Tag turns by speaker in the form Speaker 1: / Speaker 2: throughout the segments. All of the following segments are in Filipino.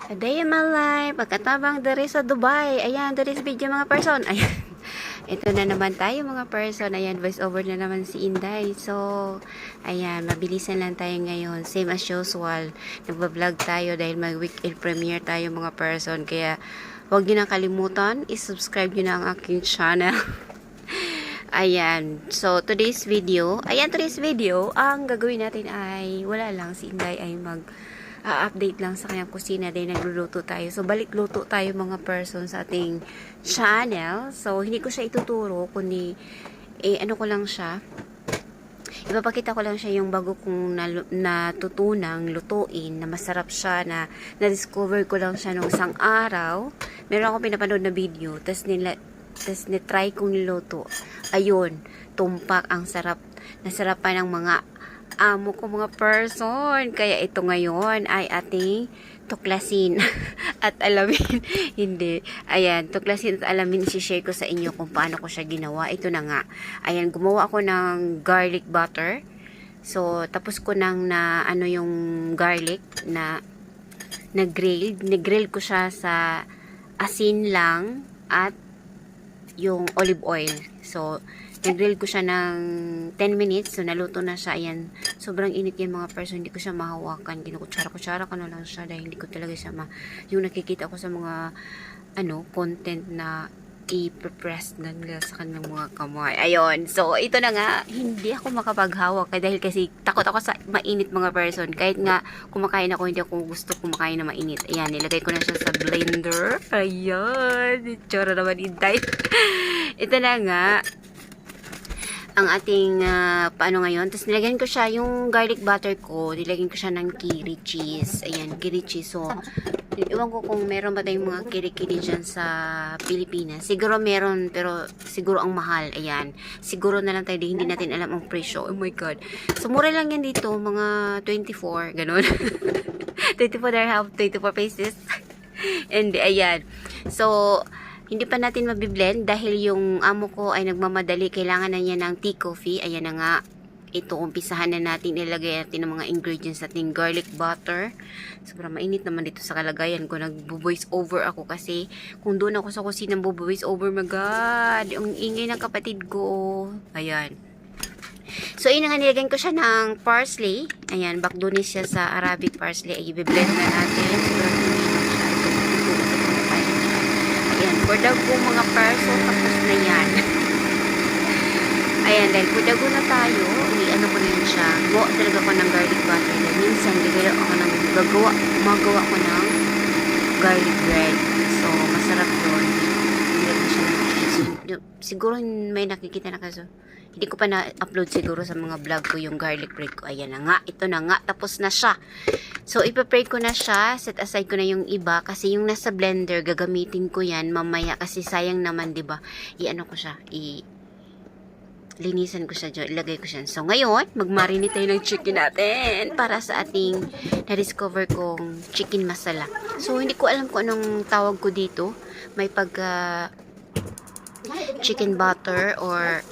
Speaker 1: A day in my life, pagkatabang dari sa Dubai. Ayan, dari sa video mga person. Ayan. Ito na naman tayo mga person. Ayan, voice over na naman si Inday. So, ayan, mabilisan lang tayo ngayon. Same as usual. Nagbablog tayo dahil may weekend premiere tayo mga person. Kaya, huwag nyo na kalimutan. I-subscribe nyo na ang aking channel. Ayan. So, today's video, ang gagawin natin ay, wala lang, si Inday ay update lang sa kanyang kusina dahil nagluluto tayo. So, balik luto tayo mga person sa ating channel. So, hindi ko siya ituturo, kundi, ano ko lang siya, ipapakita ko lang siya yung bago kong natutunang lutuin na masarap siya, na na-discover ko lang siya nung isang araw. Meron akong pinapanood na video, tas nitry kong niluto. Ayun, tumpak, ang sarap. Nasarapan ng mga amo ko mga person. Kaya ito ngayon ay ating tuklasin at alamin. Hindi. Ayan, tuklasin at alamin. I-share ko sa inyo kung paano ko siya ginawa. Ito na nga. Ayan, gumawa ako ng garlic butter. So, tapos ko nang yung garlic na grill ko siya sa asin lang at yung olive oil. So, nag-grill ko siya ng 10 minutes. So, naluto na siya. Ayan. Sobrang init yan mga person. Hindi ko siya mahawakan. Kinukutsara-kutsara ko na lang siya dahil hindi ko talaga siya yung nakikita ko sa mga content na i-press na nila sa kanilang mga kamay. Ayun. So, ito na nga. Hindi ako makapaghawak. Dahil kasi takot ako sa mainit mga person. Kahit nga kumakain ako, hindi ako gusto kumakain na mainit. Ayan. Nilagay ko na siya sa blender. Ayan. Tsura naman intay. Ito na nga ang ating paano ngayon. Tapos nilagyan ko siya yung garlic butter ko. Nilagyan ko siya ng kiri cheese. Ayan, kiri cheese. So, iwan ko kung meron ba tayong mga kiri-kiri dyan sa Pilipinas. Siguro meron, pero siguro ang mahal. Ayan. Siguro na lang tayo, hindi natin alam ang presyo. Oh my God. So, mura lang yan dito. Mga 24. Ganun. 24 dirham, 24 pesos. And, ayan. So, hindi pa natin mabiblend dahil yung amo ko ay nagmamadali. Kailangan na niya ng tea coffee. Ayan na nga. Ito, umpisahan na natin. Ilagay natin ng mga ingredients natin. Garlic butter. Sobrang mainit naman dito sa kalagayan ko. Nagbo-voice over ako kasi kung doon ako sa kusina nagbo-voice over, my God. Ang ingay ng kapatid ko. Ayan. So, yun nga, nilagyan ko siya ng parsley. Ayan, bakdonis siya sa Arabic parsley. Ay, i-blend na natin. Sobrang for dago mga perso, tapos na yan. Ayan, dahil for dago na tayo, ano ko na yan siya. Gawa talaga ko ng garlic butter. Dahil minsan, magawa ko ng garlic bread. So, masarap yun. Nilagyan ko siya ng cheese. Siguro may nakikita na kaso. Hindi ko pa na-upload siguro sa mga vlog ko yung garlic bread ko. Ayan na nga. Ito na nga. Tapos na siya. So, ipapray ko na siya. Set aside ko na yung iba. Kasi yung nasa blender, gagamitin ko yan mamaya. Kasi sayang naman, diba? I-ano ko siya. Linisan ko siya dyan. Ilagay ko siya. So, ngayon, mag-marinate tayo ng chicken natin. Para sa ating na-discover kong chicken masala. So, hindi ko alam kung anong tawag ko dito. May chicken butter or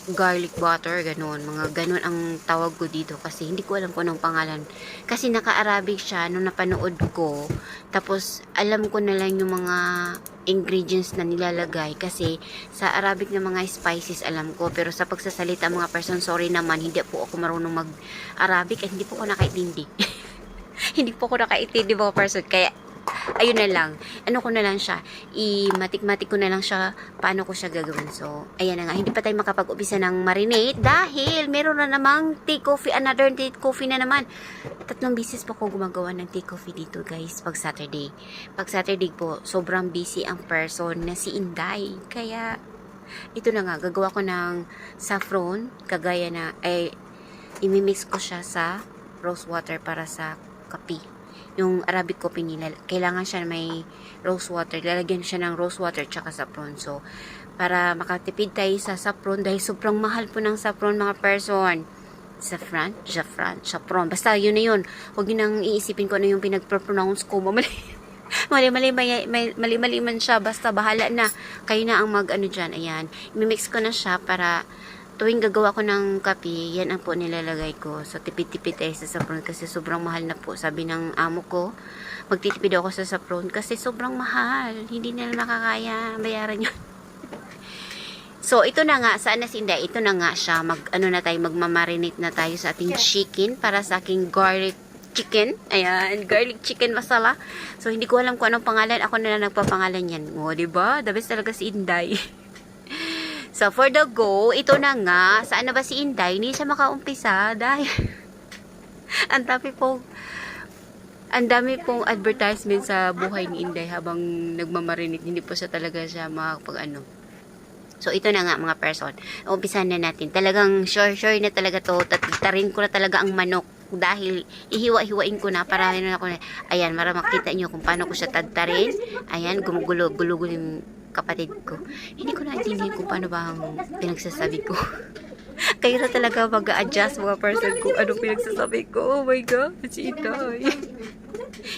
Speaker 1: garlic butter, ganun. Mga ganun ang tawag ko dito kasi hindi ko alam kung anong pangalan. Kasi naka-Arabic siya nung napanood ko. Tapos, alam ko na lang yung mga ingredients na nilalagay kasi sa Arabic na mga spices alam ko. Pero sa pagsasalita mga person, sorry naman, hindi po ako marunong mag-Arabic at hindi po ako nakaintindi. Hindi po ako nakaintindi mga person. Kaya, ayun na lang. Ano ko na lang siya. I-matik-matik ko na lang siya paano ko siya gagawin. So, ayan na nga. Hindi pa tayo makapag-upisa ng marinate dahil meron na namang tea coffee. Another tea coffee na naman. 3 bisis pa ko gumagawa ng tea coffee dito guys pag Saturday. Pag Saturday po, sobrang busy ang person na si Inday. Kaya, ito na nga. Gagawa ko ng saffron. Kagaya na, imimix ko siya sa rose water para sa kape. Yung Arabic coffee nila, kailangan siya may rose water. Lalagyan siya ng rose water tsaka saffron. So, para makatipid tayo sa saffron, dahil sobrang mahal po ng saffron mga person. Saffron. Basta yun na yun. Huwag yun nang iisipin ko ano yung pinag-pronounce ko. Mali man siya. Basta bahala na. Kayo na ang mag-ano dyan. Ayan. Imimix ko na siya para tuwing gagawa ko ng kape, yan ang po nilalagay ko. So, tipid-tipid tayo sa saffron kasi sobrang mahal na po. Sabi ng amo ko, magtitipid ako sa saffron kasi sobrang mahal. Hindi nila makakaya bayaran yun. So, ito na nga, saan na si Inday? Ito na nga siya, magmamarinate na tayo sa ating chicken para sa aking garlic chicken. Ayan, garlic chicken masala. So, hindi ko alam kung anong pangalan. Ako na lang nagpapangalan yan. O, diba? The best talaga si Inday. So, for the go, ito na nga. Saan na ba si Inday? Hindi siya makaumpisa dahil ang dami pong advertisement sa buhay ni Inday habang nagmamarinate. Hindi po siya talaga siya makapag-ano. So, ito na nga mga person. Umpisahan na natin. Talagang sure na talaga to. Tatarin ko na talaga ang manok. Dahil ihiwa-hiwain ko na. Para na ako na. Ayan, para makita nyo kung paano ko siya tatarin. Ayan, gumugulo yung kapatid ko. Hindi ko naintindihan kung paano ba ang pinagsasabi ko. Kayo na talaga mag-a-adjust mga person kung anong pinagsasabi ko. Oh my God, si Inday.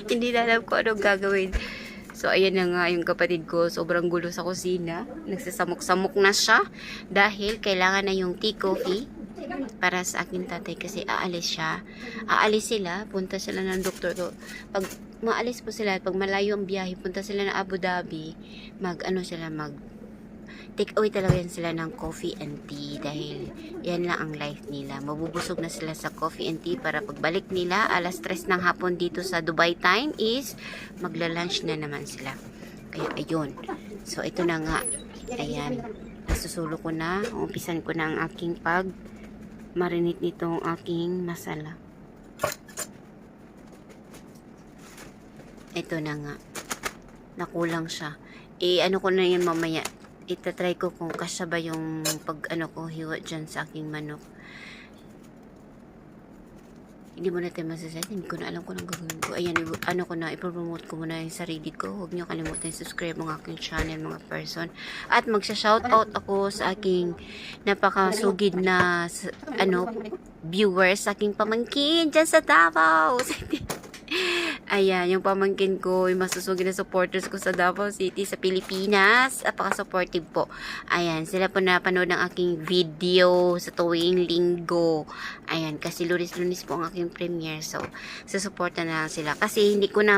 Speaker 1: Hindi na alam ko anong gagawin. So, ayan na nga yung kapatid ko. Sobrang gulo sa kusina. Nagsasamok-samok na siya. Dahil kailangan na yung tea coffee para sa aking tatay. Kasi aalis siya. Aalis sila. Punta sila ng doktor ko. Pag maalis po sila, pag malayo ang biyahe, punta sila ng Abu Dhabi. Take away talaga yan sila ng coffee and tea. Dahil yan lang ang life nila. Mabubusog na sila sa coffee and tea para pagbalik nila, alas 3 ng hapon dito sa Dubai time is magla-lunch na naman sila. Kaya ayun. So ito na nga. Ayan. Nasusulo ko na. Umpisan ko na ang aking marinate nitong aking masala. Ito na nga. Nakulang siya. Ano ko na yan mamaya. Itatry ko kung kasya ba yung hiwa dyan sa aking manok. Hindi mo natin masasabi. Hindi ko na alam kung anong gagawin ko. Ayan, ipropromote ko muna yung sarili ko. Huwag niyo kalimutan subscribe ang aking channel mga person. At magsha-shoutout ako sa aking napakasugid na viewers sa aking pamangkin dyan sa Davao. Ayan, yung pamangkin ko, yung masusugid na supporters ko sa Davao City, sa Pilipinas. Apaka-supportive po. Ayan, sila po napanood ng aking video sa tuwing linggo. Ayan, kasi lunis-lunis po ang aking premiere. So, susuporta na lang sila. Kasi hindi ko na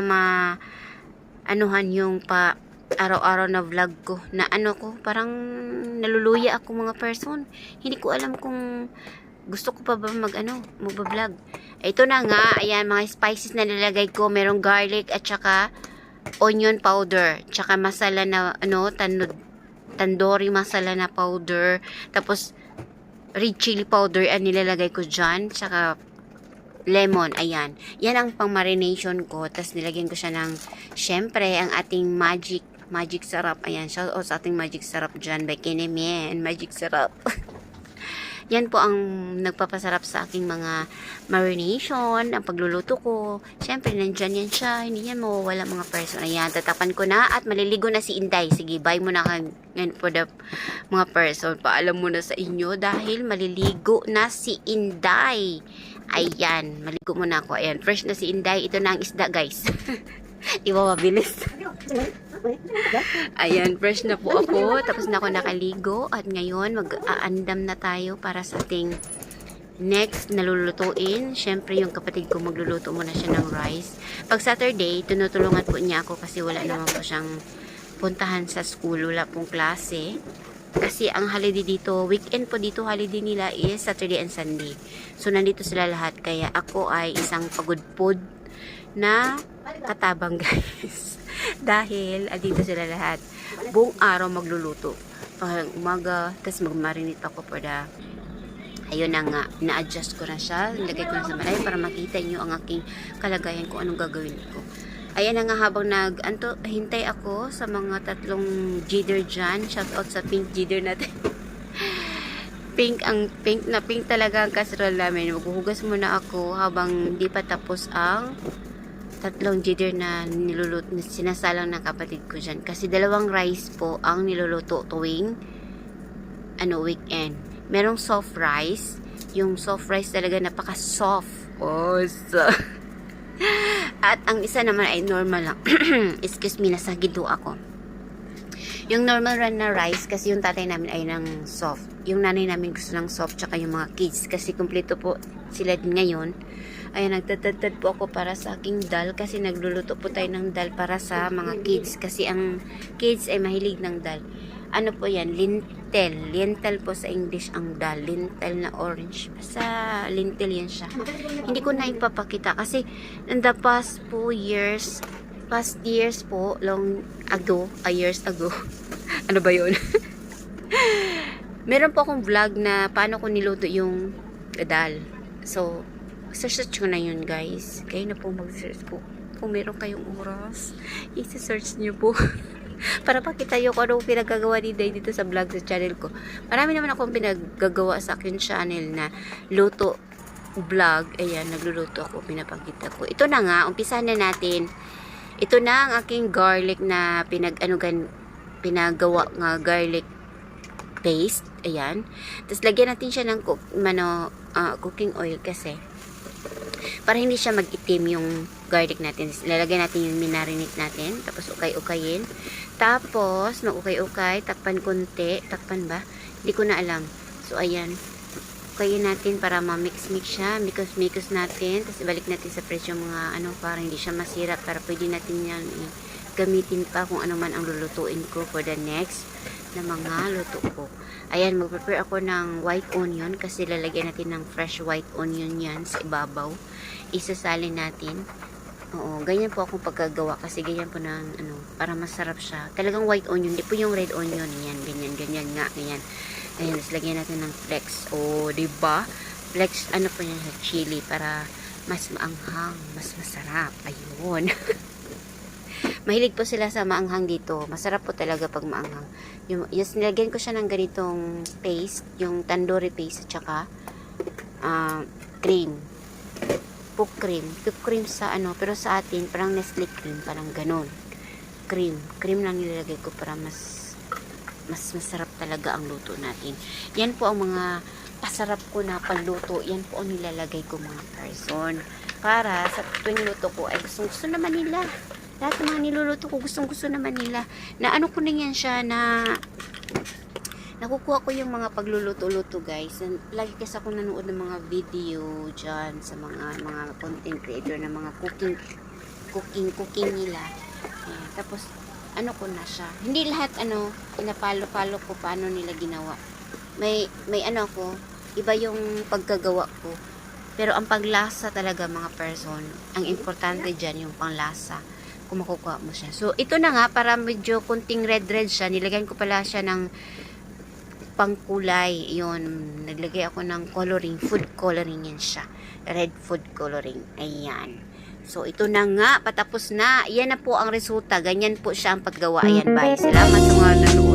Speaker 1: anuhan yung araw-araw na vlog ko. Na parang naluluya ako mga person. Hindi ko alam kung gusto ko pa ba mag-vlog. Ito na nga, ayan, mga spices na nilagay ko. Merong garlic at saka onion powder. Tsaka masala na, tandoori masala na powder. Tapos, red chili powder ang nilalagay ko dyan. Tsaka, lemon, ayan. Yan ang pang marination ko. Tapos, nilagyan ko siya ng, syempre, ang ating magic sarap. Ayan, shout out sa ating magic sarap dyan. By Kinemen, magic sarap. Yan po ang nagpapasarap sa aking mga marination, ang pagluluto ko. Siyempre, nandyan yan siya. Hindi yan mawawala mga person. Ayan, tatapan ko na at maliligo na si Inday. Sige, bye muna ngayon for the mga person. Paalam muna sa inyo dahil maliligo na si Inday. Ayan, maligo muna ako. Ayan, fresh na si Inday. Ito na ang isda, guys. Di ba mabilis? Ayan, fresh na po ako. Tapos na ako nakaligo. At ngayon, mag-aandam na tayo para sa ating next na lulutuin. Siyempre, yung kapatid ko magluluto muna siya ng rice. Pag Saturday, tinutulungan po niya ako kasi wala naman po siyang puntahan sa school. Wala pong klase. Kasi ang holiday dito, weekend po dito, holiday nila is Saturday and Sunday. So, nandito sila lahat. Kaya ako ay isang pagudpod na katabang, guys. Dahil andito sila lahat buong araw magluluto pang umaga, tapos magmarinate ako for the ayun na nga, na-adjust ko na siya, nilagay ko na sa malay para makita nyo ang aking kalagayan kung anong gagawin ko. Ayan na nga, habang hintay ako sa mga tatlong jidder dyan. Shout out sa pink jidder natin. pink talaga ang casserole namin. Maghuhugas muna ako habang di pa tapos ang tatlong jidder na sinasalang ng kapatid ko dyan. Kasi 2 rice po ang niluluto tuwing weekend. Merong soft rice. Yung soft rice talaga napaka-soft. At ang isa naman ay normal lang. Excuse me, nasagido ako. Yung normal run na rice, kasi yung tatay namin ay ng soft. Yung nanay namin gusto ng soft, tsaka yung mga kids. Kasi kumpleto po sila din ngayon. Ayan, nagtatad po ako para sa aking dal. Kasi nagluluto po tayo ng dal para sa mga kids. Kasi ang kids ay mahilig ng dal. Ano po yan? Lintel. Lintel po sa English ang dal. Lintel na orange. Basta lintel yan siya. Hindi ko na ipapakita kasi in the past years po, years ago. Ano ba yun? Meron po akong vlog na paano ko niluto yung dal. So, search ko na yun, guys. Kayo na po mag-search po. Kung meron kayong oras, i-search nyo po. Para pakita nyo kung anong pinagagawa ni Day dito sa vlog sa channel ko. Marami naman akong pinagagawa sa akin channel na luto vlog. Ayan, nagluluto ako, pinapakita ko. Ito na nga, umpisa na natin. Ito na ang aking garlic na pinagawa nga garlic paste. Ayan. Tapos lagyan natin siya ng cooking oil kasi para hindi siya mag-itim yung garlic natin. Lalagyan natin yung minarinate natin. Tapos ukay-ukayin. Tapos, mag-ukay-ukay. Takpan konti. Takpan ba? Hindi ko na alam. So, ayan. Ukayin natin para ma-mix-mix siya. Mikos natin. Tapos, ibalik natin sa press yung mga para hindi siya masira. Para pwede natin yan gamitin pa kung ano man ang lulutuin ko for the next na mga luto ko. Ayan, mag-prepare ako ng white onion kasi lalagyan natin ng fresh white onion yan sa ibabaw. Isasalin natin. Oo, ganyan po akong pagkagawa kasi ganyan po ng para masarap siya. Talagang white onion, hindi po yung red onion. Yan, ganyan nga, ganyan. Ayan, tapos lagyan natin ng flex. O, diba? Flex, po yan sa chili para mas maanghang, mas masarap. Ayun. Mahilig po sila sa maanghang dito. Masarap po talaga pag maanghang. Nilagyan ko siya ng ganitong paste, yung tandoori paste, at saka cream. Cook cream sa pero sa atin, parang Nestle cream, parang ganon. Cream lang nilalagay ko para mas masarap talaga ang luto natin. Yan po ang mga pasarap ko na panluto. Yan po ang nilalagay ko mga person. Para sa tuwing luto ko ay gusto naman nila. Lahat ng mga niluluto ko, gusto naman nila. Na ko na yan siya na nakukuha ko yung mga pagluluto-luto, guys. Lagi kasi ako nanood ng mga video dyan sa mga content creator na mga cooking nila. Ayan. Tapos, ko na siya. Hindi lahat, pinapalo-palo ko paano nila ginawa. May ko, iba yung pagkagawa ko. Pero ang paglasa talaga, mga person, ang importante dyan yung panglasa. Kung makukuha mo siya. So, ito na nga, para medyo kunting red siya. Nilagyan ko pala siya ng pangkulay. Yun, naglagay ako ng coloring, food coloring yan siya. Red food coloring. Ayan. So, ito na nga, patapos na. Yan na po ang resulta. Ganyan po siya ang paggawa. Ayan, bye. Salamat sa mga nanood.